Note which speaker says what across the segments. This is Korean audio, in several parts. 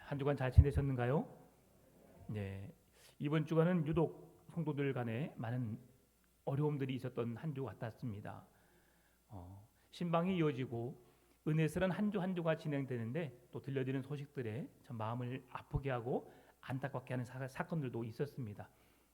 Speaker 1: 한 주간 잘 지내셨는가요? 네. 이번 주간은 유독 성도들 간에 많은 어려움들이 있었던 한 주 같았습니다. 신방이 이어지고 은혜스런 한 주 한 주가 진행되는데 또 들려지는 소식들에 참 마음을 아프게 하고 안타깝게 하는 사건들도 있었습니다.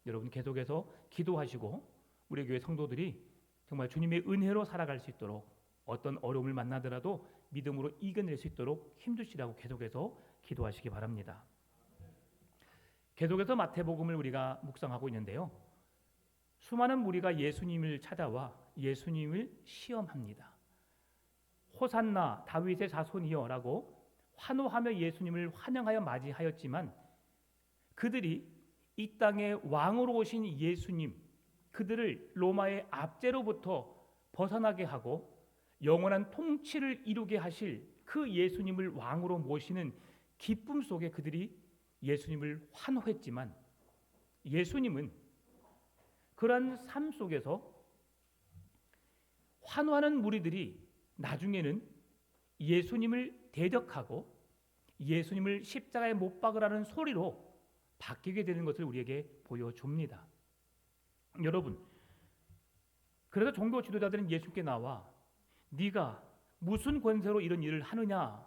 Speaker 1: 여러분 계속해서 기도하시고 우리 교회 성도들이 정말 주님의 은혜로 살아갈 수 있도록 어떤 어려움을 만나더라도 믿음으로 이겨낼 수 있도록 힘주시라고 계속해서 기도하시기 바랍니다. 계속해서 마태복음을 우리가 묵상하고 있는데요. 수많은 무리가 예수님을 찾아와 예수님을 시험합니다. 호산나 다윗의 자손이여 라고 환호하며 예수님을 환영하여 맞이하였지만 그들이 이 땅에 왕으로 오신 예수님, 그들을 로마의 압제로부터 벗어나게 하고 영원한 통치를 이루게 하실 그 예수님을 왕으로 모시는 기쁨 속에 그들이 예수님을 환호했지만 예수님은 그러한 삶 속에서 환호하는 무리들이 나중에는 예수님을 대적하고 예수님을 십자가에 못 박으라는 소리로 바뀌게 되는 것을 우리에게 보여줍니다. 여러분, 그래서 종교 지도자들은 예수님께 나와 네가 무슨 권세로 이런 일을 하느냐,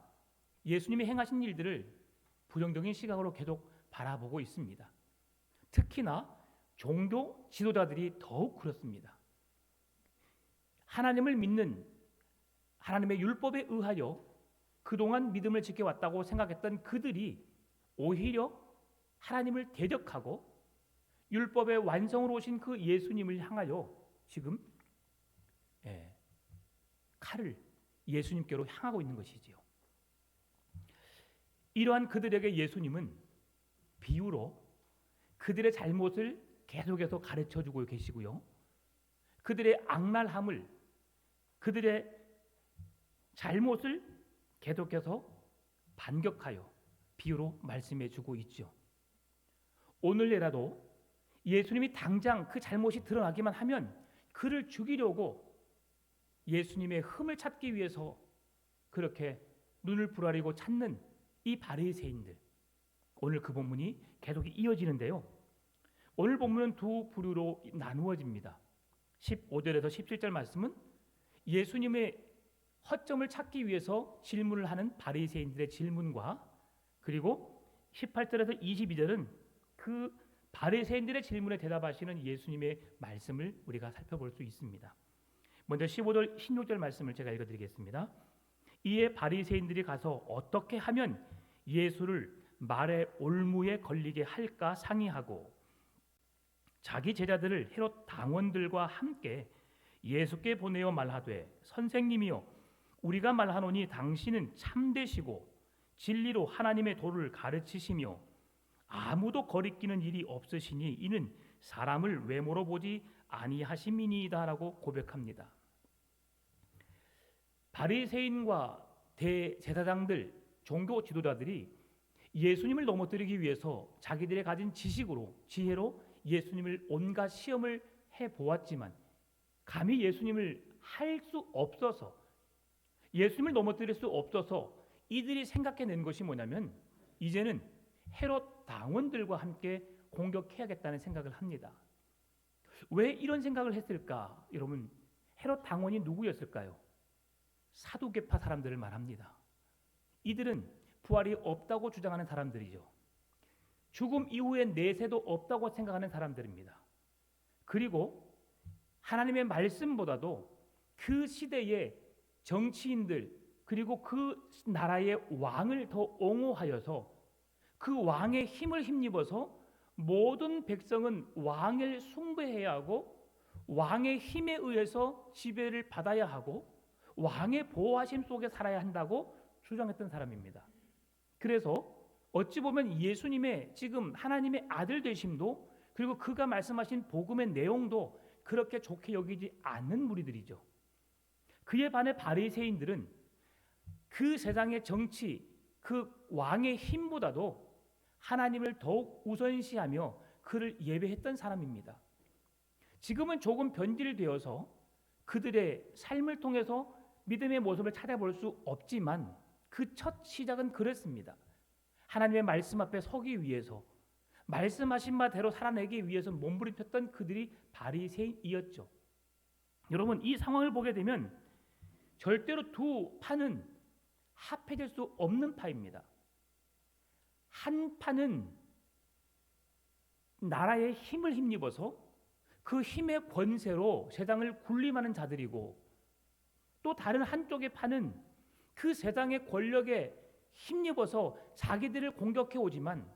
Speaker 1: 예수님이 행하신 일들을 부정적인 시각으로 계속 바라보고 있습니다. 특히나 종교 지도자들이 더욱 그렇습니다. 하나님을 믿는 하나님의 율법에 의하여 그동안 믿음을 지켜왔다고 생각했던 그들이 오히려 하나님을 대적하고 율법의 완성으로 오신 그 예수님을 향하여 지금 칼을 예수님께로 향하고 있는 것이지요. 이러한 그들에게 예수님은 비유로 그들의 잘못을 계속해서 가르쳐주고 계시고요. 그들의 악랄함을, 그들의 잘못을 계속해서 반격하여 비유로 말씀해주고 있죠. 오늘이라도 예수님이 당장 그 잘못이 드러나기만 하면 그를 죽이려고 예수님의 흠을 찾기 위해서 그렇게 눈을 부라리고 찾는 이 바리새인들, 오늘 그 본문이 계속 이어지는데요. 오늘 본문은 두 부류로 나누어집니다. 15절에서 17절 말씀은 예수님의 허점을 찾기 위해서 질문을 하는 바리새인들의 질문과, 그리고 18절에서 22절은 그 바리새인들의 질문에 대답하시는 예수님의 말씀을 우리가 살펴볼 수 있습니다. 먼저 15절, 16절 말씀을 제가 읽어드리겠습니다. 이에 바리새인들이 가서 어떻게 하면 예수를 말의 올무에 걸리게 할까 상의하고 자기 제자들을 헤롯 당원들과 함께 예수께 보내어 말하되 선생님이여 우리가 말하노니 당신은 참되시고 진리로 하나님의 도를 가르치시며 아무도 거리끼는 일이 없으시니 이는 사람을 외모로 보지 아니하심이니이다라고 고백합니다. 바리새인과 대제사장들, 종교 지도자들이 예수님을 넘어뜨리기 위해서 자기들의 가진 지식으로, 지혜로 예수님을 온갖 시험을 해보았지만 감히 예수님을 할 수 없어서, 예수님을 넘어뜨릴 수 없어서 이들이 생각해낸 것이 뭐냐면 이제는 헤롯 당원들과 함께 공격해야겠다는 생각을 합니다. 왜 이런 생각을 했을까? 여러분, 헤롯 당원이 누구였을까요? 사두개파 사람들을 말합니다. 이들은 부활이 없다고 주장하는 사람들이죠. 죽음 이후에 내세도 없다고 생각하는 사람들입니다. 그리고 하나님의 말씀보다도 그 시대의 정치인들, 그리고 그 나라의 왕을 더 옹호하여서 그 왕의 힘을 힘입어서 모든 백성은 왕을 숭배해야 하고 왕의 힘에 의해서 지배를 받아야 하고 왕의 보호하심 속에 살아야 한다고 주장했던 사람입니다. 그래서 어찌 보면 예수님의 지금 하나님의 아들 되심도, 그리고 그가 말씀하신 복음의 내용도 그렇게 좋게 여기지 않는 무리들이죠. 그에 반해 바리새인들은 그 세상의 정치, 그 왕의 힘보다도 하나님을 더욱 우선시하며 그를 예배했던 사람입니다. 지금은 조금 변질되어서 그들의 삶을 통해서 믿음의 모습을 찾아볼 수 없지만 그 첫 시작은 그랬습니다. 하나님의 말씀 앞에 서기 위해서 말씀하신 바대로 살아내기 위해서 몸부림쳤던 그들이 바리새인이었죠. 여러분, 이 상황을 보게 되면 절대로 두 파는 합해질 수 없는 파입니다. 한 파는 나라의 힘을 힘입어서 그 힘의 권세로 세상을 군림하는 자들이고, 또 다른 한쪽의 파는 그 세상의 권력에 힘입어서 자기들을 공격해 오지만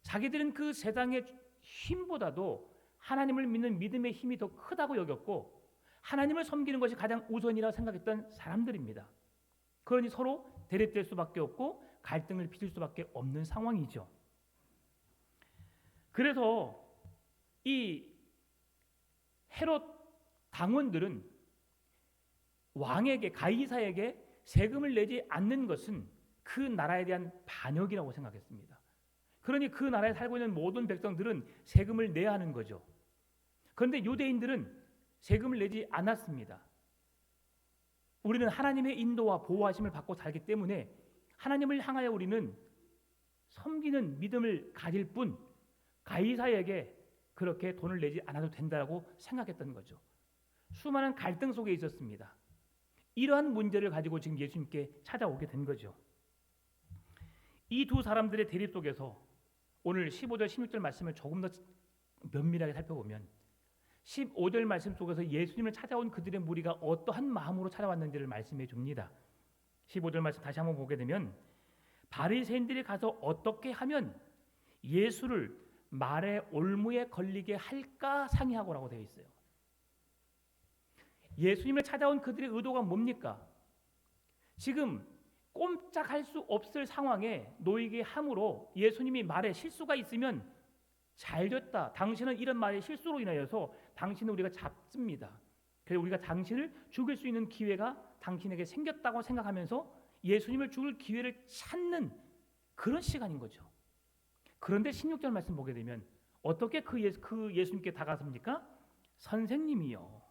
Speaker 1: 자기들은 그 세상의 힘보다도 하나님을 믿는 믿음의 힘이 더 크다고 여겼고 하나님을 섬기는 것이 가장 우선이라고 생각했던 사람들입니다. 그러니 서로 대립될 수밖에 없고 갈등을 빚을 수밖에 없는 상황이죠. 그래서 이 헤롯 당원들은 왕에게, 가이사에게 세금을 내지 않는 것은 그 나라에 대한 반역이라고 생각했습니다. 그러니 그 나라에 살고 있는 모든 백성들은 세금을 내야 하는 거죠. 그런데 유대인들은 세금을 내지 않았습니다. 우리는 하나님의 인도와 보호하심을 받고 살기 때문에 하나님을 향하여 우리는 섬기는 믿음을 가질 뿐 가이사에게 그렇게 돈을 내지 않아도 된다고 생각했던 거죠. 수많은 갈등 속에 있었습니다. 이러한 문제를 가지고 지금 예수님께 찾아오게 된 거죠. 이 두 사람들의 대립 속에서 오늘 15절 16절 말씀을 조금 더 면밀하게 살펴보면 15절 말씀 속에서 예수님을 찾아온 그들의 무리가 어떠한 마음으로 찾아왔는지를 말씀해 줍니다. 15절 말씀 다시 한번 보게 되면 바리새인들이 가서 어떻게 하면 예수를 말의 올무에 걸리게 할까 상의하고라고 되어 있어요. 예수님을 찾아온 그들의 의도가 뭡니까? 지금 꼼짝할 수 없을 상황에 놓이게 함으로 예수님이 말에 실수가 있으면 잘됐다. 당신은 이런 말의 실수로 인하여서 당신을 우리가 잡습니다. 그래서 우리가 당신을 죽일 수 있는 기회가 당신에게 생겼다고 생각하면서 예수님을 죽일 기회를 찾는 그런 시간인 거죠. 그런데 16절 말씀 보게 되면 어떻게 그 예수님께 다가섭니까? 선생님이요.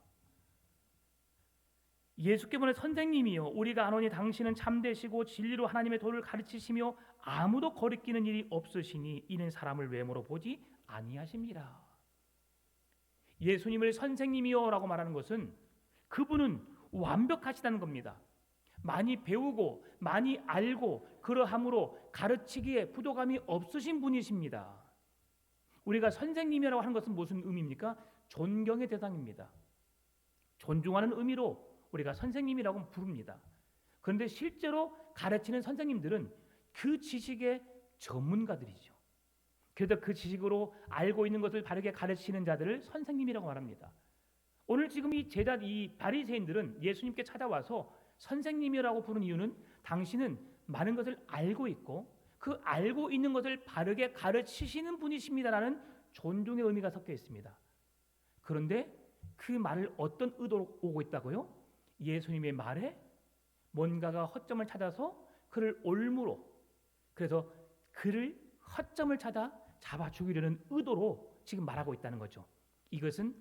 Speaker 1: 예수께 보내 선생님이요. 우리가 아노니 당신은 참되시고 진리로 하나님의 도를 가르치시며 아무도 거리끼는 일이 없으시니 이는 사람을 외모로 보지 아니하십니다. 예수님을 선생님이요라고 말하는 것은 그분은 완벽하시다는 겁니다. 많이 배우고 많이 알고 그러함으로 가르치기에 부족함이 없으신 분이십니다. 우리가 선생님이라고 하는 것은 무슨 의미입니까? 존경의 대상입니다. 존중하는 의미로 우리가 선생님이라고 부릅니다. 그런데 실제로 가르치는 선생님들은 그 지식의 전문가들이죠. 그래서 그 지식으로 알고 있는 것을 바르게 가르치는 자들을 선생님이라고 말합니다. 오늘 지금 이 바리새인들은 예수님께 찾아와서 선생님이라고 부르는 이유는 당신은 많은 것을 알고 있고 그 알고 있는 것을 바르게 가르치시는 분이십니다라는 존중의 의미가 섞여 있습니다. 그런데 그 말을 어떤 의도로 오고 있다고요? 예수님의 말에 뭔가가 허점을 찾아서 그를 올무로, 그래서 그를 허점을 찾아 잡아 죽이려는 의도로 지금 말하고 있다는 거죠. 이것은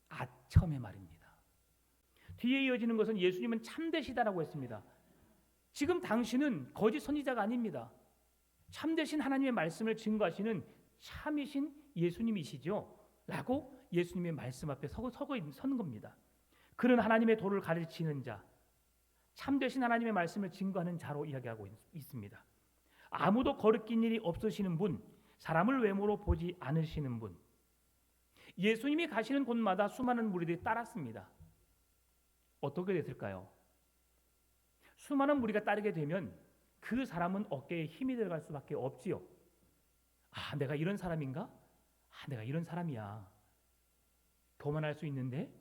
Speaker 1: 아첨의 말입니다. 뒤에 이어지는 것은 예수님은 참되시다라고 했습니다. 지금 당신은 거짓 선지자가 아닙니다. 참되신 하나님의 말씀을 증거하시는 참이신 예수님이시죠 라고 예수님의 말씀 앞에 서는 겁니다. 그는 하나님의 도를 가르치는 자, 참되신 하나님의 말씀을 증거하는 자로 이야기하고 있습니다. 아무도 거리낀 일이 없으시는 분, 사람을 외모로 보지 않으시는 분. 예수님이 가시는 곳마다 수많은 무리들이 따랐습니다. 어떻게 됐을까요? 수많은 무리가 따르게 되면 그 사람은 어깨에 힘이 들어갈 수밖에 없지요. 아, 내가 이런 사람인가? 아, 내가 이런 사람이야. 교만할 수 있는데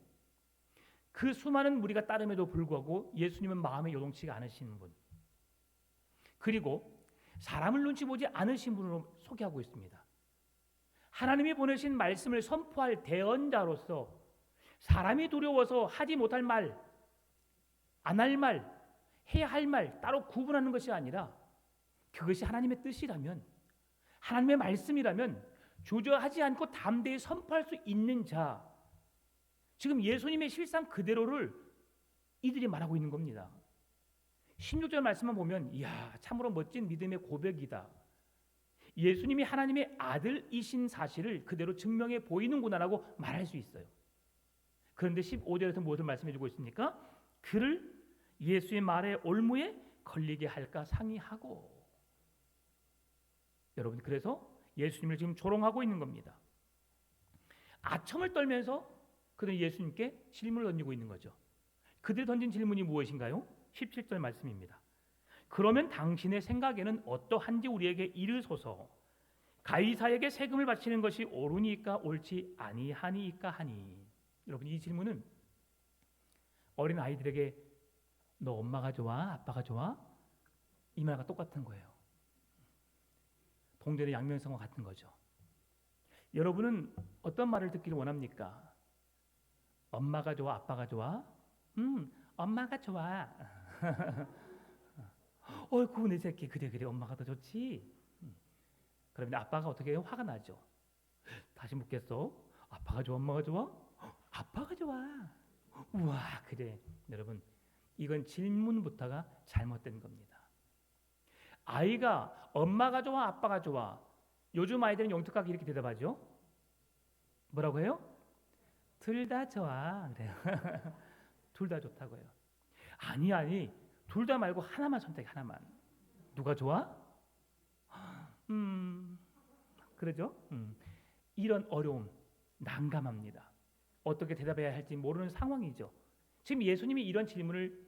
Speaker 1: 그 수많은 무리가 따름에도 불구하고 예수님은 마음에 요동치가 않으시는 분, 그리고 사람을 눈치 보지 않으신 분으로 소개하고 있습니다. 하나님이 보내신 말씀을 선포할 대언자로서 사람이 두려워서 하지 못할 말, 안 할 말, 해야 할 말 따로 구분하는 것이 아니라 그것이 하나님의 뜻이라면, 하나님의 말씀이라면 주저하지 않고 담대히 선포할 수 있는 자, 지금 예수님의 실상 그대로를 이들이 말하고 있는 겁니다. 16절 말씀만 보면 이야, 참으로 멋진 믿음의 고백이다. 예수님이 하나님의 아들이신 사실을 그대로 증명해 보이는구나라고 말할 수 있어요. 그런데 15절에서 무엇을 말씀해 주고 있습니까? 그를 예수의 말에 올무에 걸리게 할까 상의하고. 여러분, 그래서 예수님을 지금 조롱하고 있는 겁니다. 아첨을 떨면서 그들은 예수님께 질문을 던지고 있는 거죠. 그들이 던진 질문이 무엇인가요? 17절 말씀입니다. 그러면 당신의 생각에는 어떠한지 우리에게 이르소서. 가이사에게 세금을 바치는 것이 옳으니까 옳지 아니하니까 하니. 여러분, 이 질문은 어린 아이들에게 너 엄마가 좋아? 아빠가 좋아? 이 말과 똑같은 거예요. 동전의 양면성과 같은 거죠. 여러분은 어떤 말을 듣기를 원합니까? 엄마가 좋아? 아빠가 좋아? 엄마가 좋아. 어이구 내 새끼, 그래 엄마가 더 좋지. 그러면 아빠가 어떻게 해요? 화가 나죠. 다시 묻겠어? 아빠가 좋아? 엄마가 좋아? 아빠가 좋아. 우와, 그래. 여러분, 이건 질문부터가 잘못된 겁니다. 아이가 엄마가 좋아? 아빠가 좋아? 요즘 아이들은 영특하게 이렇게 대답하죠. 뭐라고 해요? 둘 다 좋아. 그래요. 둘 다 좋다고요. 아니 둘 다 말고 하나만 선택해. 하나만. 누가 좋아? 그러죠? 이런 어려움, 난감합니다. 어떻게 대답해야 할지 모르는 상황이죠. 지금 예수님이 이런 질문을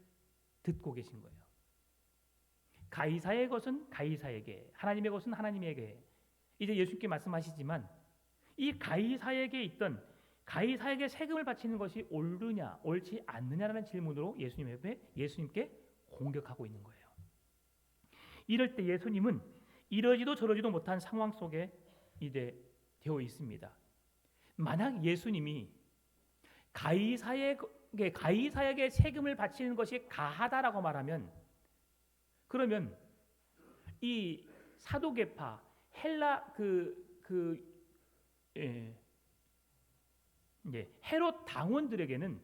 Speaker 1: 듣고 계신 거예요. 가이사의 것은 가이사에게, 하나님의 것은 하나님에게. 이제 예수님께 말씀하시지만 이 가이사에게 있던, 가이사에게 세금을 바치는 것이 옳으냐 옳지 않느냐라는 질문으로 예수님께 공격하고 있는 거예요. 이럴 때 예수님은 이러지도 저러지도 못한 상황 속에 이제 되어 있습니다. 만약 예수님이 가이사에게 세금을 바치는 것이 가하다라고 말하면, 그러면 이 사두개파 헬라 헤롯 당원들에게는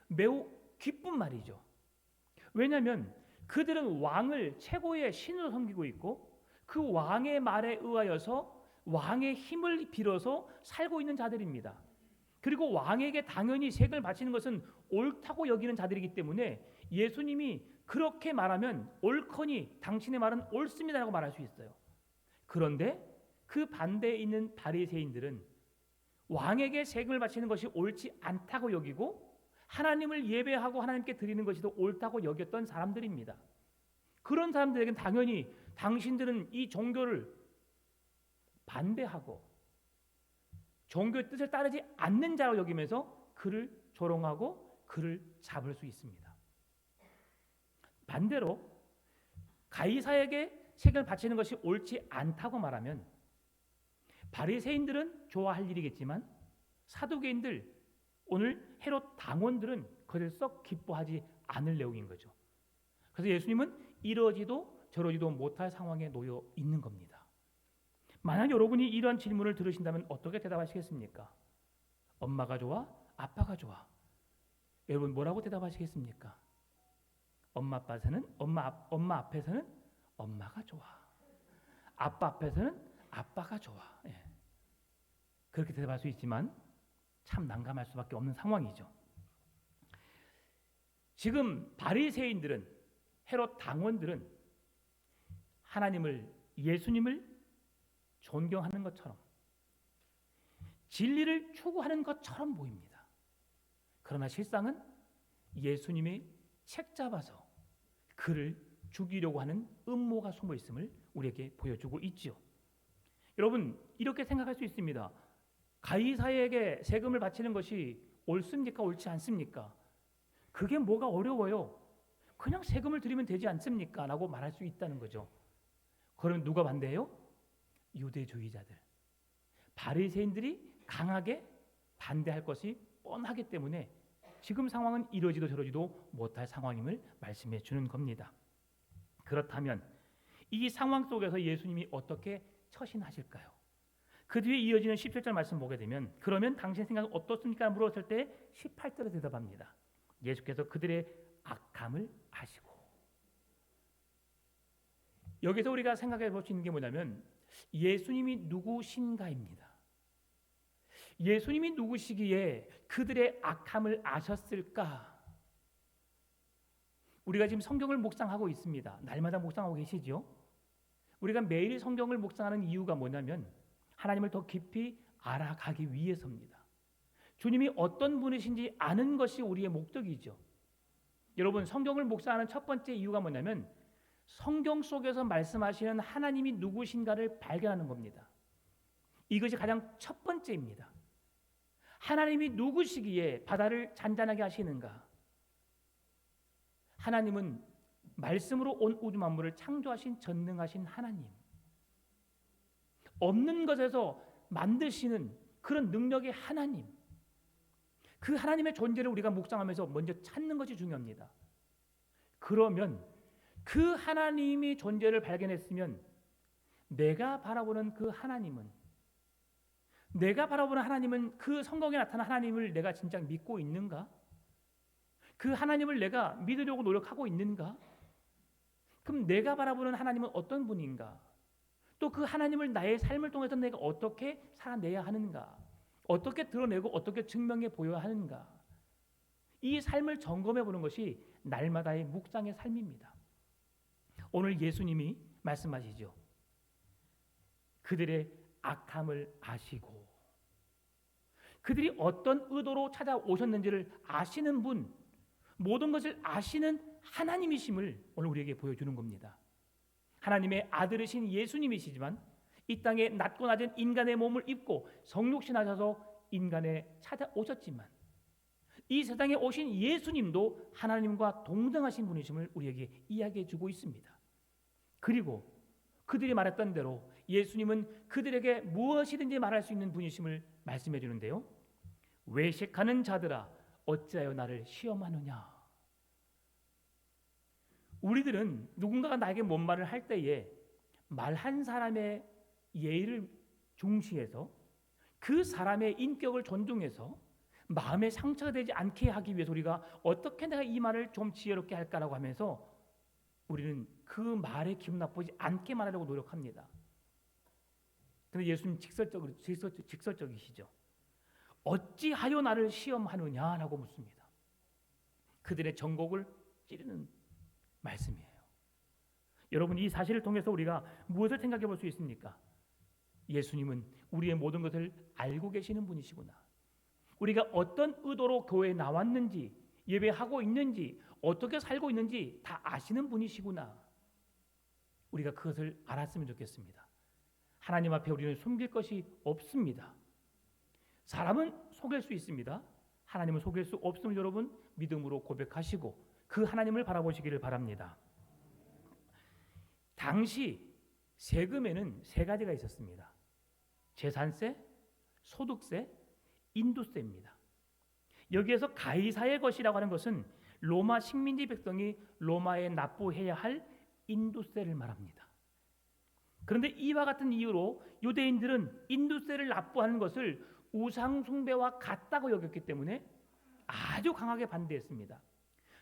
Speaker 1: 매우 기쁜 말이죠. 왜냐하면 그들은 왕을 최고의 신으로 섬기고 있고 그 왕의 말에 의하여서 왕의 힘을 빌어서 살고 있는 자들입니다. 그리고 왕에게 당연히 세금을 바치는 것은 옳다고 여기는 자들이기 때문에 예수님이 그렇게 말하면 옳거니 당신의 말은 옳습니다라고 말할 수 있어요. 그런데 그 반대에 있는 바리새인들은 왕에게 세금을 바치는 것이 옳지 않다고 여기고 하나님을 예배하고 하나님께 드리는 것이 더 옳다고 여겼던 사람들입니다. 그런 사람들에게는 당연히 당신들은 이 종교를 반대하고 종교의 뜻을 따르지 않는 자로 여기면서 그를 조롱하고 그를 잡을 수 있습니다. 반대로 가이사에게 세금을 바치는 것이 옳지 않다고 말하면 바리새인들은 좋아할 일이겠지만 사두개인들, 오늘 헤롯 당원들은 그것을 썩 기뻐하지 않을 내용인 거죠. 그래서 예수님은 이러지도 저러지도 못할 상황에 놓여 있는 겁니다. 만약 여러분이 이런 질문을 들으신다면 어떻게 대답하시겠습니까? 엄마가 좋아? 아빠가 좋아? 여러분 뭐라고 대답하시겠습니까? 엄마 앞에서는 엄마가 좋아. 아빠 앞에서는 아빠가 좋아. 예. 그렇게 대답할 수 있지만 참 난감할 수밖에 없는 상황이죠. 지금 바리새인들은, 헤롯 당원들은 하나님을, 예수님을 존경하는 것처럼 진리를 추구하는 것처럼 보입니다. 그러나 실상은 예수님이 책 잡아서 그를 죽이려고 하는 음모가 숨어 있음을 우리에게 보여주고 있지요. 여러분 이렇게 생각할 수 있습니다. 가이사에게 세금을 바치는 것이 옳습니까? 옳지 않습니까? 그게 뭐가 어려워요? 그냥 세금을 드리면 되지 않습니까? 라고 말할 수 있다는 거죠. 그러면 누가 반대해요? 유대주의자들, 바리새인들이 강하게 반대할 것이 뻔하기 때문에 지금 상황은 이러지도 저러지도 못할 상황임을 말씀해 주는 겁니다. 그렇다면 이 상황 속에서 예수님이 어떻게 처신하실까요? 그 뒤에 이어지는 17절 말씀 보게 되면 그러면 당신 생각은 어떻습니까? 물었을 때 18절에 대답합니다. 예수께서 그들의 악함을 아시고, 여기서 우리가 생각해 볼 수 있는 게 뭐냐면 예수님이 누구신가입니다. 예수님이 누구시기에 그들의 악함을 아셨을까? 우리가 지금 성경을 묵상하고 있습니다. 날마다 묵상하고 계시죠? 우리가 매일 성경을 묵상하는 이유가 뭐냐면 하나님을 더 깊이 알아가기 위해서입니다. 주님이 어떤 분이신지 아는 것이 우리의 목적이죠. 여러분, 성경을 묵상하는 첫 번째 이유가 뭐냐면 성경 속에서 말씀하시는 하나님이 누구신가를 발견하는 겁니다. 이것이 가장 첫 번째입니다. 하나님이 누구시기에 바다를 잔잔하게 하시는가? 하나님은 말씀으로 온 우주 만물을 창조하신 전능하신 하나님, 없는 것에서 만드시는 그런 능력의 하나님, 그 하나님의 존재를 우리가 묵상하면서 먼저 찾는 것이 중요합니다. 그러면 그 하나님의 존재를 발견했으면 내가 바라보는 그 하나님은, 내가 바라보는 하나님은 그 성경에 나타난 하나님을 내가 진짜 믿고 있는가? 그 하나님을 내가 믿으려고 노력하고 있는가? 그럼 내가 바라보는 하나님은 어떤 분인가? 또 그 하나님을 나의 삶을 통해서 내가 어떻게 살아내야 하는가? 어떻게 드러내고 어떻게 증명해 보여야 하는가? 이 삶을 점검해 보는 것이 날마다의 묵상의 삶입니다. 오늘 예수님이 말씀하시죠. 그들의 악함을 아시고 그들이 어떤 의도로 찾아오셨는지를 아시는 분, 모든 것을 아시는 하나님이심을 오늘 우리에게 보여주는 겁니다. 하나님의 아들이신 예수님이시지만 이 땅에 낮고 낮은 인간의 몸을 입고 성육신하셔서 인간에 찾아오셨지만 이 세상에 오신 예수님도 하나님과 동등하신 분이심을 우리에게 이야기해 주고 있습니다. 그리고 그들이 말했던 대로 예수님은 그들에게 무엇이든지 말할 수 있는 분이심을 말씀해 주는데요. 외식하는 자들아 어찌하여 나를 시험하느냐. 우리들은 누군가가 나에게 뭔 말을 할 때에 말한 사람의 예의를 중시해서 그 사람의 인격을 존중해서 마음에 상처가 되지 않게 하기 위해서 우리가 어떻게 내가 이 말을 좀 지혜롭게 할까라고 하면서 우리는 그 말에 기분 나쁘지 않게 말하려고 노력합니다. 그런데 예수님 직설적이시죠. 어찌하여 나를 시험하느냐라고 묻습니다. 그들의 정곡을 찌르는 말씀이에요. 여러분, 이 사실을 통해서 우리가 무엇을 생각해 볼 수 있습니까? 예수님은 우리의 모든 것을 알고 계시는 분이시구나. 우리가 어떤 의도로 교회에 나왔는지, 예배하고 있는지, 어떻게 살고 있는지 다 아시는 분이시구나. 우리가 그것을 알았으면 좋겠습니다. 하나님 앞에 우리는 숨길 것이 없습니다. 사람은 속일 수 있습니다. 하나님은 속일 수 없음을 여러분 믿음으로 고백하시고 그 하나님을 바라보시기를 바랍니다. 당시 세금에는 세 가지가 있었습니다. 재산세, 소득세, 인도세입니다. 여기에서 가이사의 것이라고 하는 것은 로마 식민지 백성이 로마에 납부해야 할 인도세를 말합니다. 그런데 이와 같은 이유로 유대인들은 인도세를 납부하는 것을 우상 숭배와 같다고 여겼기 때문에 아주 강하게 반대했습니다.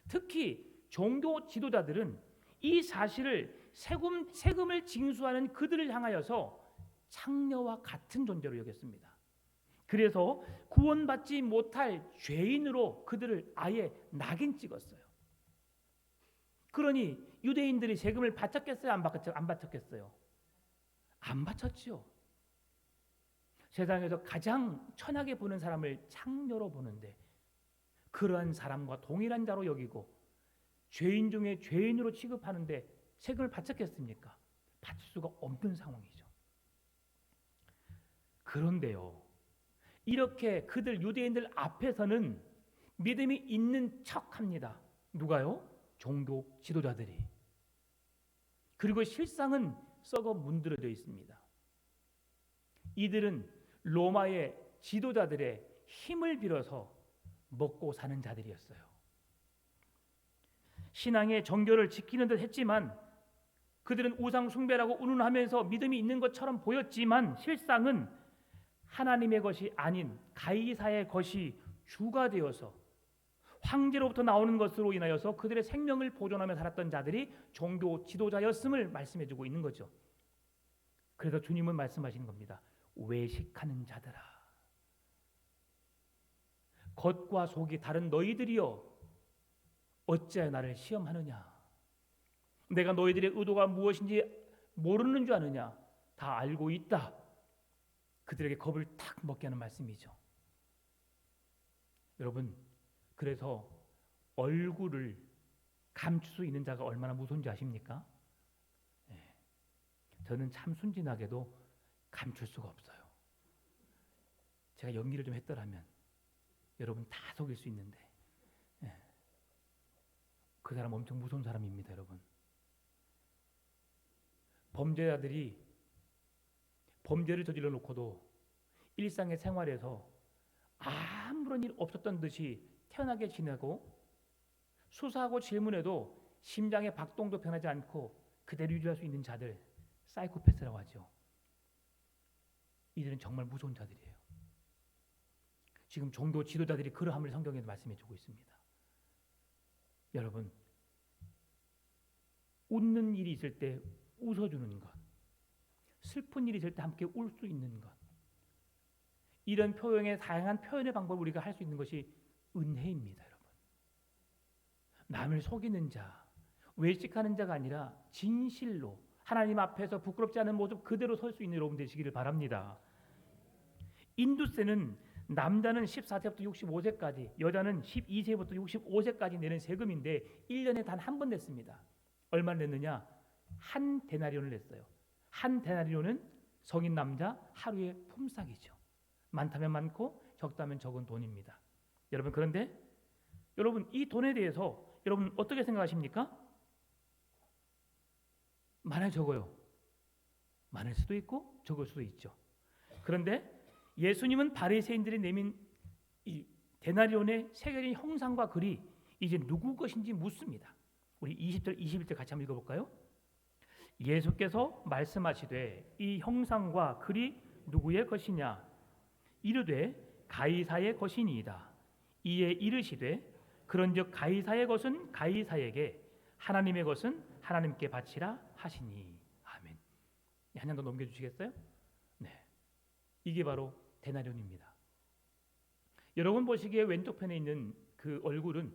Speaker 1: 특히 종교 지도자들은 이 사실을 세금을 징수하는 그들을 향하여서 창녀와 같은 존재로 여겼습니다. 그래서 구원받지 못할 죄인으로 그들을 아예 낙인 찍었어요. 그러니 유대인들이 세금을 바쳤겠어요? 안 바쳤겠어요? 안 바쳤죠. 세상에서 가장 천하게 보는 사람을 창녀로 보는데 그러한 사람과 동일한 자로 여기고 죄인 중에 죄인으로 취급하는데 세금을 바쳤겠습니까? 바칠 수가 없는 상황이죠. 그런데요, 이렇게 그들 유대인들 앞에서는 믿음이 있는 척합니다. 누가요? 종교 지도자들이. 그리고 실상은 썩어 문드러져 있습니다. 이들은 로마의 지도자들의 힘을 빌어서 먹고 사는 자들이었어요. 신앙의 정교를 지키는 듯 했지만 그들은 우상 숭배라고 운운하면서 믿음이 있는 것처럼 보였지만 실상은 하나님의 것이 아닌 가이사의 것이 주가 되어서 황제로부터 나오는 것으로 인하여서 그들의 생명을 보존하며 살았던 자들이 종교 지도자였음을 말씀해주고 있는 거죠. 그래서 주님은 말씀하시는 겁니다. 외식하는 자들아, 겉과 속이 다른 너희들이여, 어찌하여 나를 시험하느냐? 내가 너희들의 의도가 무엇인지 모르는 줄 아느냐? 다 알고 있다. 그들에게 겁을 탁 먹게 하는 말씀이죠. 여러분, 그래서 얼굴을 감출 수 있는 자가 얼마나 무서운지 아십니까? 네. 저는 참 순진하게도 감출 수가 없어요. 제가 연기를 좀 했더라면 여러분 다 속일 수 있는데, 네. 그 사람 엄청 무서운 사람입니다, 여러분. 범죄자들이 범죄를 저질러 놓고도 일상의 생활에서 아무런 일 없었던 듯이 태연하게 지내고, 수사하고 질문해도 심장의 박동도 변하지 않고 그대로 유지할 수 있는 자들, 사이코패스라고 하죠. 이들은 정말 무서운 자들이에요. 지금 종교 지도자들이 그러함을 성경에서 말씀해 주고 있습니다. 여러분, 웃는 일이 있을 때 웃어주는 것, 슬픈 일이 있을 때 함께 울 수 있는 것, 이런 표현의 다양한 표현의 방법을 우리가 할 수 있는 것이 은혜입니다, 여러분. 남을 속이는 자, 외식하는 자가 아니라 진실로 하나님 앞에서 부끄럽지 않은 모습 그대로 설 수 있는 여러분 되시기를 바랍니다. 인두세는 남자는 14세부터 65세까지, 여자는 12세부터 65세까지 내는 세금인데 1년에 단 한 번 냈습니다. 얼마 냈느냐? 한 데나리온을 냈어요. 한 데나리온은 성인 남자 하루의 품삯이죠. 많다면 많고 적다면 적은 돈입니다. 여러분, 그런데 여러분, 이 돈에 대해서 여러분 어떻게 생각하십니까? 많아요, 적어요? 많을 수도 있고 적을 수도 있죠. 그런데 예수님은 바리새인들이 내민 이 데나리온의 새겨진 형상과 글이 이제 누구 것인지 묻습니다. 우리 20절 21절 같이 한번 읽어볼까요? 예수께서 말씀하시되 이 형상과 글이 누구의 것이냐? 이르되 가이사의 것이니이다. 이에 이르시되 그런즉 가이사의 것은 가이사에게, 하나님의 것은 하나님께 바치라 하시니. 아멘. 한 장 더 넘겨주시겠어요? 네, 이게 바로 데나리온입니다. 여러분 보시기에 왼쪽 편에 있는 그 얼굴은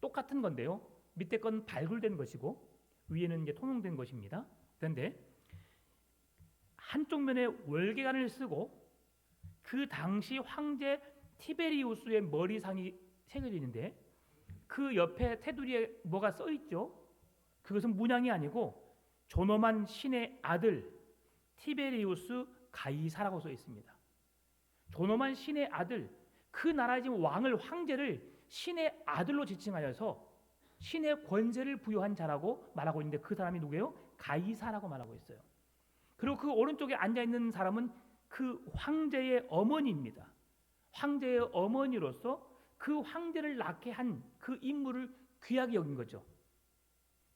Speaker 1: 똑같은 건데요, 밑에 건 발굴된 것이고 위에는 이제 통용된 것입니다. 그런데 한쪽 면에 월계관을 쓰고 그 당시 황제 티베리우스의 머리상이 새겨져 있는데 그 옆에 테두리에 뭐가 써 있죠? 그것은 문양이 아니고 존엄한 신의 아들 티베리우스 가이사라고 써 있습니다. 존엄한 신의 아들, 그 나라의 지금 왕을, 황제를 신의 아들로 지칭하여서 신의 권세를 부여한 자라고 말하고 있는데 그 사람이 누구예요? 가이사라고 말하고 있어요. 그리고 그 오른쪽에 앉아 있는 사람은 그 황제의 어머니입니다. 황제의 어머니로서 그 황제를 낳게 한 그 인물을 귀하게 여긴 거죠.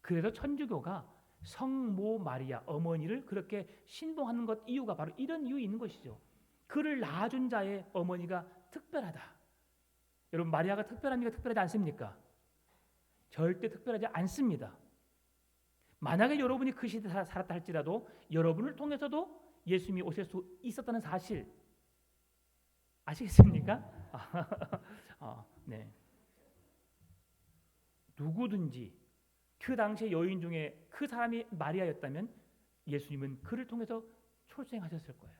Speaker 1: 그래서 천주교가 성모 마리아 어머니를 그렇게 신봉하는 것 이유가 바로 이런 이유에 있는 것이죠. 그를 낳아준 자의 어머니가 특별하다. 여러분, 마리아가 특별합니까? 특별하지 않습니까? 절대 특별하지 않습니다. 만약에 여러분이 그 시대에 살았다 할지라도 여러분을 통해서도 예수님이 오실 수 있었다는 사실 아시겠습니까? 네. 누구든지 그 당시의 여인 중에 그 사람이 마리아였다면 예수님은 그를 통해서 출생하셨을 거예요.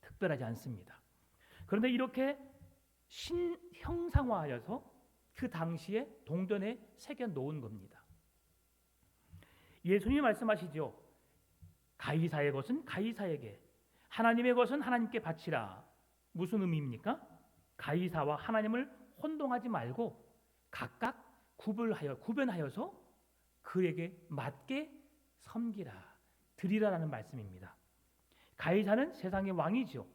Speaker 1: 특별하지 않습니다. 그런데 이렇게 신형상화하여서 그 당시에 동전에 새겨 놓은 겁니다. 예수님이 말씀하시죠. 가이사의 것은 가이사에게, 하나님의 것은 하나님께 바치라. 무슨 의미입니까? 가이사와 하나님을 혼동하지 말고 각각 구별하여서 그에게 맞게 섬기라, 드리라라는 말씀입니다. 가이사는 세상의 왕이죠.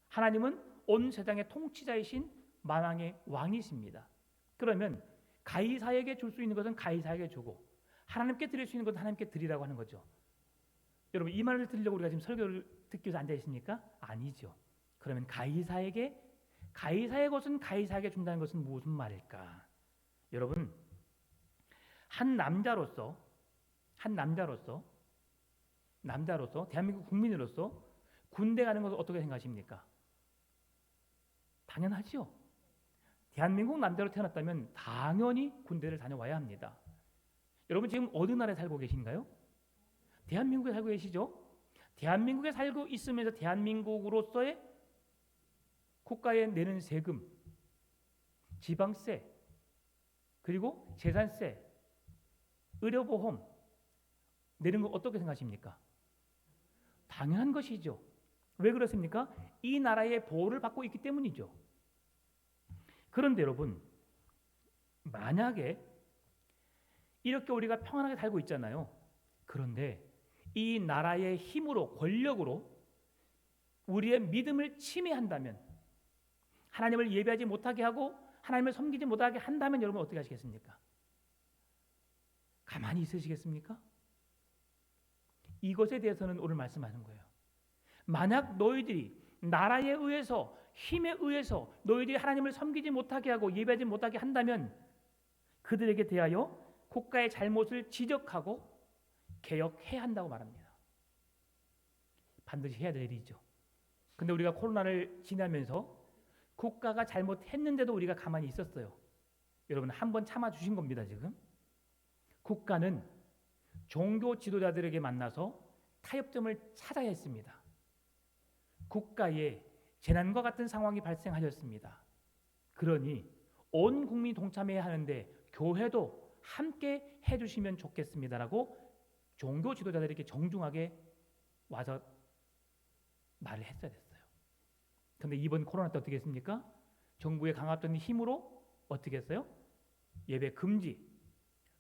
Speaker 1: 하나님은 온 세상의 통치자이신 만왕의 왕이십니다. 그러면 가이사에게 줄 수 있는 것은 가이사에게 주고 하나님께 드릴 수 있는 것은 하나님께 드리라고 하는 거죠. 여러분, 이 말을 들으려고 우리가 지금 설교를 듣기 위해서 앉아 있습니까? 아니죠. 그러면 가이사의 것은 가이사에게 준다는 것은 무슨 말일까? 여러분, 한 남자로서 대한민국 국민으로서 군대 가는 것을 어떻게 생각하십니까? 당연하죠. 대한민국 남자로 태어났다면 당연히 군대를 다녀와야 합니다. 여러분 지금 어느 나라에 살고 계신가요? 대한민국에 살고 계시죠? 대한민국에 살고 있으면서 대한민국으로서의 국가에 내는 세금, 지방세, 그리고 재산세, 의료보험 내는 거 어떻게 생각하십니까? 당연한 것이죠. 왜 그렇습니까? 이 나라의 보호를 받고 있기 때문이죠. 그런데 여러분, 만약에 이렇게 우리가 평안하게 살고 있잖아요. 그런데 이 나라의 힘으로, 권력으로 우리의 믿음을 침해한다면, 하나님을 예배하지 못하게 하고 하나님을 섬기지 못하게 한다면 여러분 어떻게 하시겠습니까? 가만히 있으시겠습니까? 이것에 대해서는 오늘 말씀하는 거예요. 만약 너희들이 나라에 의해서, 힘에 의해서 너희들이 하나님을 섬기지 못하게 하고 예배하지 못하게 한다면 그들에게 대하여 국가의 잘못을 지적하고 개혁해야 한다고 말합니다. 반드시 해야 될 일이죠. 근데 우리가 코로나를 지나면서 국가가 잘못했는데도 우리가 가만히 있었어요. 여러분 한번 참아주신 겁니다. 지금 국가는 종교 지도자들에게 만나서 타협점을 찾아야 했습니다. 국가에 재난과 같은 상황이 발생하였습니다. 그러니 온 국민이 동참해야 하는데 교회도 함께 해주시면 좋겠습니다라고 종교 지도자들에게 정중하게 와서 말을 했어야 됐어요. 그런데 이번 코로나 때 어떻게 했습니까? 정부의 강압적인 힘으로 어떻게 했어요? 예배 금지,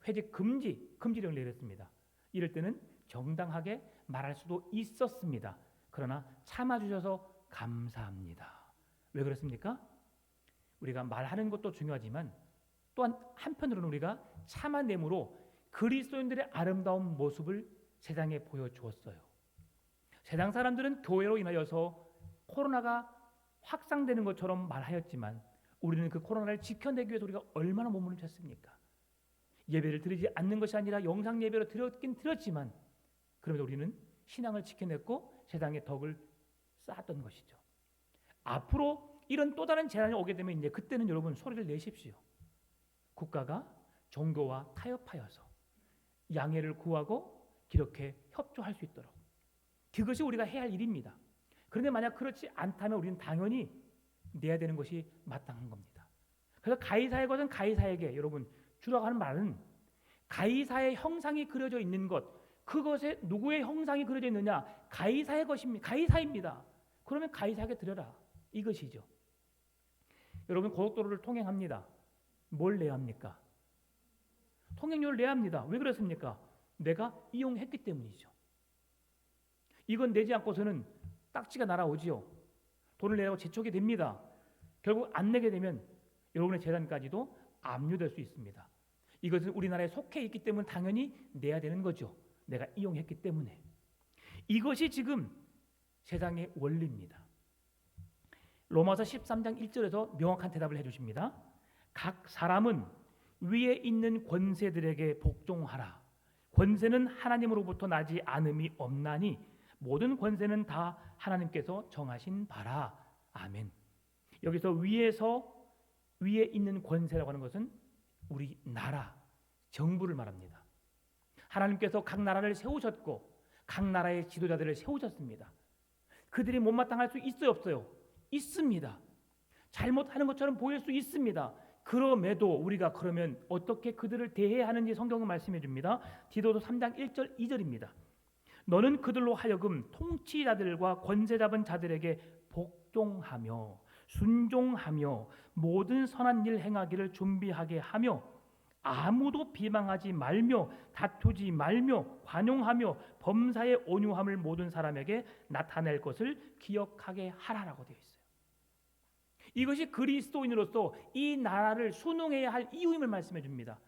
Speaker 1: 회직 금지령을 내렸습니다. 이럴 때는 정당하게 말할 수도 있었습니다. 그러나 참아주셔서 감사합니다. 왜 그렇습니까? 우리가 말하는 것도 중요하지만 또한 한편으로는 우리가 참아냄으로 그리스도인들의 아름다운 모습을 세상에 보여주었어요. 세상 사람들은 교회로 인하여서 코로나가 확산되는 것처럼 말하였지만 우리는 그 코로나를 지켜내기 위해서 우리가 얼마나 몸을 쳤습니까? 예배를 드리지 않는 것이 아니라 영상 예배로 드렸긴 드렸지만 그러면서 우리는 신앙을 지켜냈고 세상에 덕을 쌓았던 것이죠. 앞으로 이런 또 다른 재난이 오게 되면 이제 그때는 여러분 소리를 내십시오. 국가가 종교와 타협하여서 양해를 구하고 이렇게 협조할 수 있도록 그것이 우리가 해야 할 일입니다. 그런데 만약 그렇지 않다면 우리는 당연히 내야 되는 것이 마땅한 겁니다. 그래서 가이사의 것은 가이사에게 여러분 주라고 하는 말은 가이사의 형상이 그려져 있는 것 그것에 누구의 형상이 그려져 있느냐 가이사의 것입니다. 가이사입니다. 그러면 가이사에게 드려라 이것이죠. 여러분 고속도로를 통행합니다. 뭘 내야 합니까? 통행료를 내야 합니다. 왜 그렇습니까? 내가 이용했기 때문이죠. 이건 내지 않고서는 딱지가 날아오지요. 돈을 내라고 재촉이 됩니다. 결국 안 내게 되면 여러분의 재산까지도 압류될 수 있습니다. 이것은 우리나라에 속해 있기 때문에 당연히 내야 되는 거죠. 내가 이용했기 때문에. 이것이 지금 세상의 원리입니다. 로마서 13장 1절에서 명확한 대답을 해주십니다. 각 사람은 위에 있는 권세들에게 복종하라. 권세는 하나님으로부터 나지 않음이 없나니 모든 권세는 다 하나님께서 정하신 바라. 아멘. 여기서 위에 있는 권세라고 하는 것은 우리 나라, 정부를 말합니다. 하나님께서 각 나라를 세우셨고 각 나라의 지도자들을 세우셨습니다. 그들이 못마땅할 수 있어요, 없어요? 있습니다. 잘못하는 것처럼 보일 수 있습니다. 그럼에도 우리가 그러면 어떻게 그들을 대해야 하는지 성경은 말씀해 줍니다. 디도서 3장 1절 2절입니다. 너는 그들로 하여금 통치자들과 권세 잡은 자들에게 복종하며 순종하며 모든 선한 일 행하기를 준비하게 하며 아무도 비방하지 말며 다투지 말며 관용하며 범사의 온유함을 모든 사람에게 나타낼 것을 기억하게 하라라고 되어 있어요. 이것이 그리스도인으로서 이 나라를 순응해야 할 이유임을 말씀해 줍니다.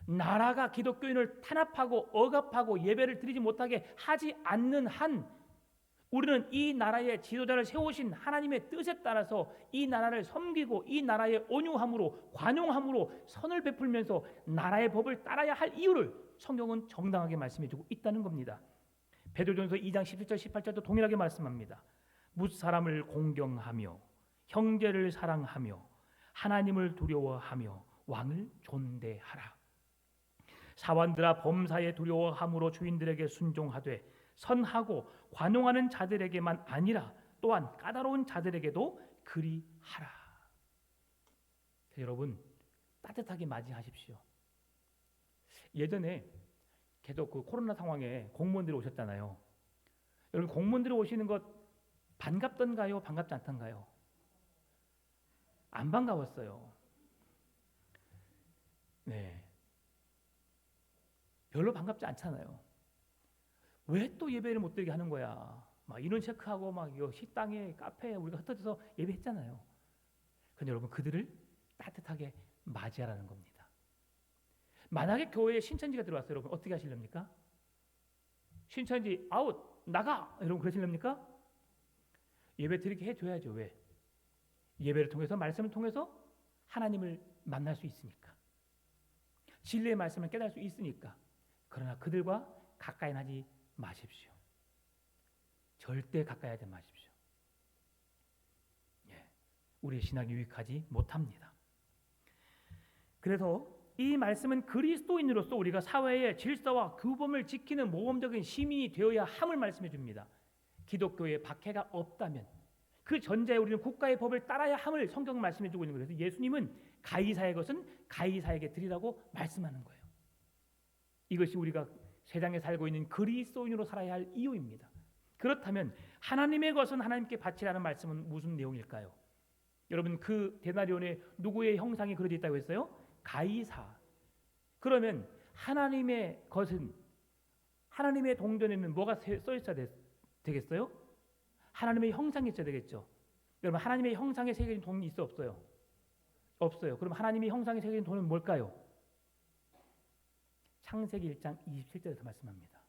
Speaker 1: 나라가 기독교인을 탄압하고 억압하고 예배를 드리지 못하게 하지 않는 한 우리는 이 나라의 지도자를 세우신 하나님의 뜻에 따라서 이 나라를 섬기고 이 나라의 온유함으로 관용함으로 선을 베풀면서 나라의 법을 따라야 할 이유를 성경은 정당하게 말씀해주고 있다는 겁니다. 베드로전서 2장 17절 18절도 동일하게 말씀합니다. 뭇 사람을 공경하며 형제를 사랑하며 하나님을 두려워하며 왕을 존대하라. 사원들아 범사에 두려워함으로 주인들에게 순종하되 선하고 관용하는 자들에게만 아니라 또한 까다로운 자들에게도 그리하라. 여러분 따뜻하게 맞이하십시오. 예전에 계속 그 코로나 상황에 공무원들이 오셨잖아요. 여러분 공무원들이 오시는 것 반갑던가요? 반갑지 않던가요? 안 반가웠어요. 네, 별로 반갑지 않잖아요. 왜 또 예배를 못 드리게 하는 거야? 막 인원 체크하고 막 이거 식당에 카페에 우리가 흩어져서 예배했잖아요. 근데 여러분 그들을 따뜻하게 맞이하라는 겁니다. 만약에 교회에 신천지가 들어왔어요. 여러분 어떻게 하실랍니까? 신천지 아웃 나가! 여러분 그러실랍니까? 예배 드리게 해줘야죠. 왜? 예배를 통해서 말씀을 통해서 하나님을 만날 수 있으니까, 진리의 말씀을 깨달을 수 있으니까. 그러나 그들과 가까이 하지 마십시오. 절대 가까이 하지 마십시오. 예, 우리의 신학이 유익하지 못합니다. 그래서 이 말씀은 그리스도인으로서 우리가 사회의 질서와 규범을 지키는 모범적인 시민이 되어야 함을 말씀해 줍니다. 기독교에 박해가 없다면 그 전제에 우리는 국가의 법을 따라야 함을 성경은 말씀해 주고 있는 거예요. 그래서 예수님은 가이사의 것은 가이사에게 드리라고 말씀하는 거예요. 이것이 우리가 세상에 살고 있는 그리스도인으로 살아야 할 이유입니다. 그렇다면 하나님의 것은 하나님께 바치라는 말씀은 무슨 내용일까요? 여러분 그 데나리온에 누구의 형상이 그려져 있다고 했어요? 가이사. 그러면 하나님의 것은, 하나님의 동전에는 뭐가 써 있어야 되겠어요? 하나님의 형상이 있어야 되겠죠. 여러분 하나님의 형상에 새겨진 돈이 있어 없어요? 없어요. 그럼 하나님의 형상에 새겨진 돈은 뭘까요? 창세기 1장 27절에서 말씀합니다.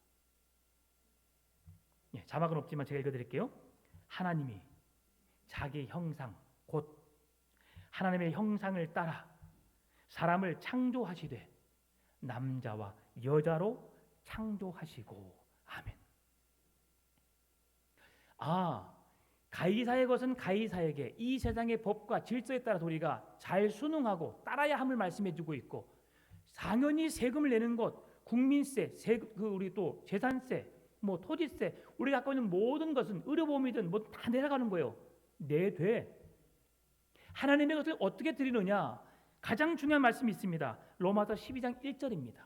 Speaker 1: 예, 자막은 없지만 제가 읽어드릴게요. 하나님이 자기 형상 곧 하나님의 형상을 따라 사람을 창조하시되 남자와 여자로 창조하시고. 아멘. 가이사의 것은 가이사에게 이 세상의 법과 질서에 따라서 우리가 잘 순응하고 따라야 함을 말씀해 주고 있고, 당연히 세금을 내는 것, 국민세, 우리 또 재산세, 뭐 토지세, 우리가 갖고 있는 모든 것은 의료보험이든 뭐 다 내려가는 거예요. 내돼. 하나님의 것을 어떻게 드리느냐? 가장 중요한 말씀이 있습니다. 로마서 12장 1절입니다.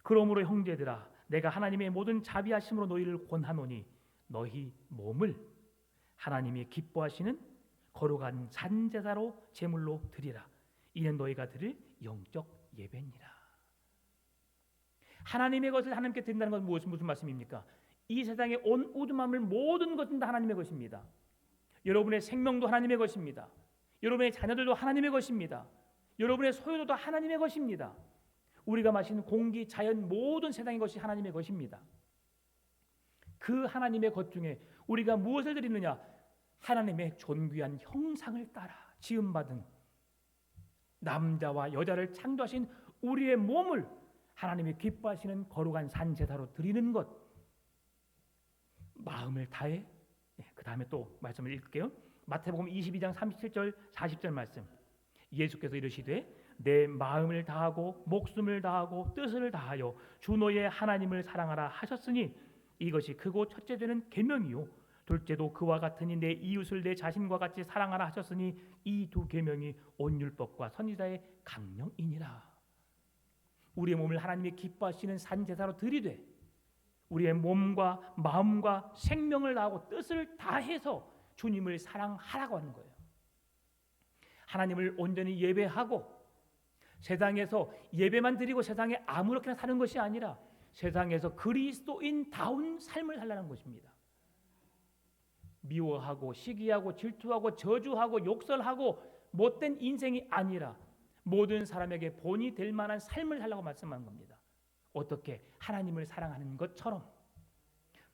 Speaker 1: 그러므로 형제들아 내가 하나님의 모든 자비하심으로 너희를 권하노니 너희 몸을 하나님이 기뻐하시는 거룩한 산제사로 제물로 드리라. 이는 너희가 드릴 영적 예배니라. 하나님의 것을 하나님께 드린다는 건 무슨 말씀입니까? 이 세상에 온 우주만물 모든 것은 다 하나님의 것입니다. 여러분의 생명도 하나님의 것입니다. 여러분의 자녀들도 하나님의 것입니다. 여러분의 소유도 하나님의 것입니다. 우리가 마시는 공기, 자연 모든 세상의 것이 하나님의 것입니다. 그 하나님의 것 중에 우리가 무엇을 드리느냐? 하나님의 존귀한 형상을 따라 지음받은 남자와 여자를 창조하신 우리의 몸을 하나님이 기뻐하시는 거룩한 산제사로 드리는 것. 마음을 다해. 그 다음에 또 말씀을 읽을게요. 마태복음 22장 37절 40절 말씀. 예수께서 이르시되 내 마음을 다하고 목숨을 다하고 뜻을 다하여 주 너의 하나님을 사랑하라 하셨으니 이것이 크고 첫째 되는 계명이요 둘째도 그와 같으니 내 이웃을 내 자신과 같이 사랑하라 하셨으니 이 두 계명이 온 율법과 선지자의 강령이니라. 우리의 몸을 하나님이 기뻐하시는 산제사로 드리되 우리의 몸과 마음과 생명을 다하고 뜻을 다해서 주님을 사랑하라고 하는 거예요. 하나님을 온전히 예배하고 세상에서 예배만 드리고 세상에 아무렇게나 사는 것이 아니라 세상에서 그리스도인다운 삶을 살라는 것입니다. 미워하고 시기하고 질투하고 저주하고 욕설하고 못된 인생이 아니라 모든 사람에게 본이 될 만한 삶을 살라고 말씀한 겁니다. 어떻게? 하나님을 사랑하는 것처럼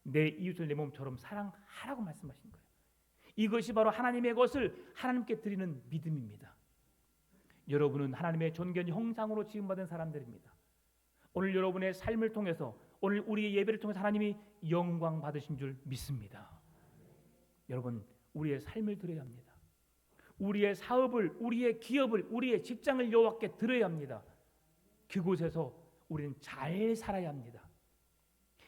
Speaker 1: 내 이웃을 내 몸처럼 사랑하라고 말씀하신 거예요. 이것이 바로 하나님의 것을 하나님께 드리는 믿음입니다. 여러분은 하나님의 존귀한 형상으로 지음받은 사람들입니다. 오늘 여러분의 삶을 통해서, 오늘 우리의 예배를 통해서 하나님이 영광 받으신 줄 믿습니다. 여러분, 우리의 삶을 드려야 합니다. 우리의 사업을, 우리의 기업을, 우리의 직장을 여호와께 드려야 합니다. 그곳에서 우리는 잘 살아야 합니다.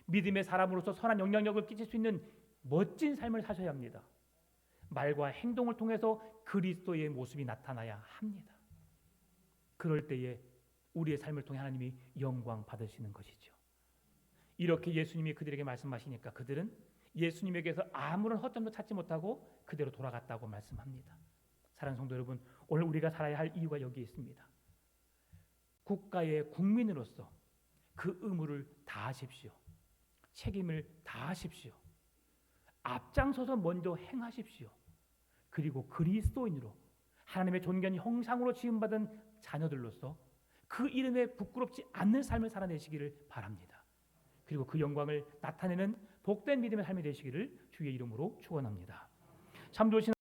Speaker 1: 믿음의 사람으로서 선한 영향력을 끼칠 수 있는 멋진 삶을 사셔야 합니다. 말과 행동을 통해서 그리스도의 모습이 나타나야 합니다. 그럴 때에 우리의 삶을 통해 하나님이 영광 받으시는 것이죠. 이렇게 예수님이 그들에게 말씀하시니까 그들은 예수님에게서 아무런 허점도 찾지 못하고 그대로 돌아갔다고 말씀합니다. 사랑하는 성도 여러분, 오늘 우리가 살아야 할 이유가 여기에 있습니다. 국가의 국민으로서 그 의무를 다하십시오. 책임을 다하십시오. 앞장서서 먼저 행하십시오. 그리고 그리스도인으로 하나님의 존귀한 형상으로 지음받은 자녀들로서 그 이름에 부끄럽지 않는 삶을 살아내시기를 바랍니다. 그리고 그 영광을 나타내는 복된 믿음의 삶이 되시기를 주의 이름으로 축원합니다. 참 좋으신